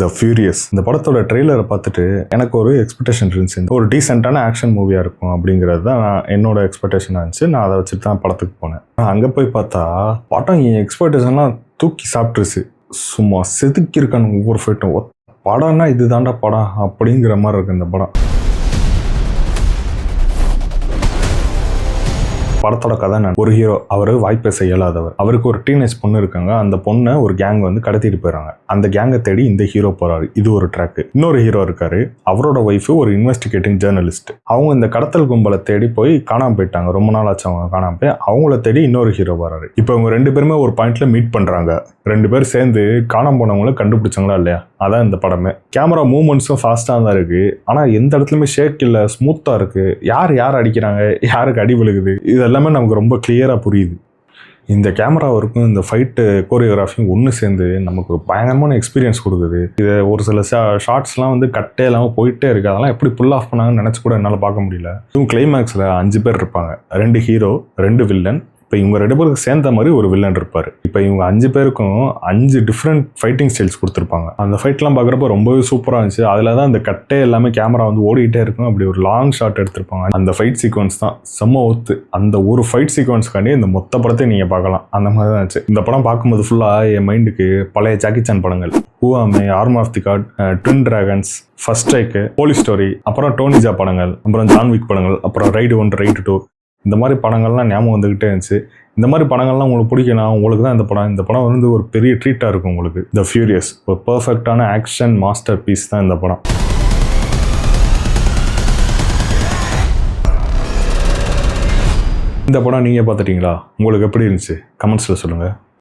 த furious. இந்த படத்தோட ட்ரெய்லரை பார்த்துட்டு எனக்கு ஒரு எக்ஸ்பெக்டேஷன் இருந்துச்சு, ஒரு டீசெண்டான ஆக்ஷன் மூவியாக இருக்கும் அப்படிங்கிறது தான் என்னோட எக்ஸ்பெக்டேஷனாக இருந்துச்சு. நான் அதை வச்சுட்டு தான் படத்துக்கு போனேன். அங்கே போய் பார்த்தா படம் என் எக்ஸ்பெக்டேஷன்லாம் தூக்கி சாப்பிட்டுருச்சு. சும்மா செதுக்கியிருக்கானு ஒவ்வொரு ஃபைட்டும். படம்னா இது தாண்டா படம் அப்படிங்கிற மாதிரி இருக்கு இந்த படம். படத்தோட கதை ஒரு ஹீரோ, அவர் வாய்ப்பை செய்யலாதவர். அவருக்கு ஒரு டீனேஜ் பொண்ணு இருக்காங்க. அந்த பொண்ணை ஒரு கேங் வந்து கடத்திட்டு போயிடறாங்க. அந்த கேங்கை தேடி இந்த ஹீரோ போறாரு. இது ஒரு ட்ராக். இன்னொரு ஹீரோ இருக்காரு, அவரோட ஒய்ஃபு ஒரு இன்வெஸ்டிகேட்டிங் ஜேர்னலிஸ்ட். அவங்க இந்த கடத்தல் கும்பலை தேடி போய் காணாம போயிட்டாங்க. ரொம்ப நாள் ஆச்சு அவங்க காணாம போய். அவங்கள தேடி இன்னொரு ஹீரோ வராரு. இப்போ அவங்க ரெண்டு பேருமே ஒரு பாயிண்ட்ல மீட் பண்றாங்க. ரெண்டு பேரும் சேர்ந்து காணாம போனவங்கள கண்டுபிடிச்சாங்களா இல்லையா, அதான் இந்த படமே. கேமரா மூவ்மெண்ட்ஸும் ஃபாஸ்ட்டாக தான் இருக்கு. ஆனால் எந்த இடத்துலையுமே ஷேக் இல்லை, ஸ்மூத்தாக இருக்கு. யார் அடிக்கிறாங்க, யாருக்கு அடி விழுகுது, இது எல்லாமே நமக்கு ரொம்ப கிளியராக புரியுது. இந்த கேமரா ஒர்க்கும் இந்த ஃபைட்டு கோரியோகிராஃபியும் ஒன்று சேர்ந்து நமக்கு ஒரு பயங்கரமான எக்ஸ்பீரியன்ஸ் கொடுக்குது. இது ஒரு சில ஷார்ட்ஸ்லாம் வந்து கட்டே இல்லாமல் போயிட்டே இருக்குது. அதெல்லாம் எப்படி புல் ஆஃப் பண்ணாங்கன்னு நினச்சி கூட என்னால் பார்க்க முடியல. இதுவும் கிளைமேக்ஸில் 5 பேர் இருப்பாங்க. 2 ஹீரோ 2 வில்லன். இப்போ இவங்க 2 பேருக்கு சேர்ந்த மாதிரி ஒரு வில்லன் இருப்பார். இப்போ இவங்க 5 பேருக்கும் 5 டிஃப்ரெண்ட் ஃபைட்டிங் ஸ்டைல்ஸ் கொடுத்துருப்பாங்க. அந்த ஃபைட்லாம் பார்க்குறப்ப ரொம்பவே சூப்பராக இருந்துச்சு. அதில் தான் அந்த கட்டே எல்லாமே கேமரா வந்து ஓடிக்கிட்டே இருக்கும். அப்படி ஒரு லாங் ஷாட் எடுத்திருப்பாங்க. அந்த ஃபைட் சீக்வன்ஸ் தான் செம்ம ஒத்து. அந்த ஒரு ஃபைட் சீக்வன்ஸ்க்காண்டி இந்த மொத்த படத்தை நீங்கள் பார்க்கலாம். அந்த மாதிரி தான் இருந்துச்சு. இந்த படம் பார்க்கும்போது ஃபுல்லாக என் மைண்டுக்கு பழைய ஜாக்கி சான் படங்கள், who am I, arm of the god, twin dragons, first strike, police story, அப்புறம் டோனிஜா படங்கள், அப்புறம் ஜான் விக் படங்கள், அப்புறம் ரைடு 1 ரைடு 2, இந்த மாதிரி படங்கள்லாம் ஞாபகம் வந்துக்கிட்டே இருந்துச்சு. இந்த மாதிரி படங்கள்லாம் உங்களுக்கு பிடிக்கணும், உங்களுக்கு தான் இந்த படம் வந்து ஒரு பெரிய ட்ரீட்டாக இருக்கும் உங்களுக்கு. த ஃபியூரியஸ் ஒரு பர்ஃபெக்டான ஆக்ஷன் மாஸ்டர் பீஸ் தான் இந்த படம். இந்த படம் நீங்கள் பார்த்துட்டீங்களா? உங்களுக்கு எப்படி இருந்துச்சு? கமெண்ட்ஸில் சொல்லுங்கள்.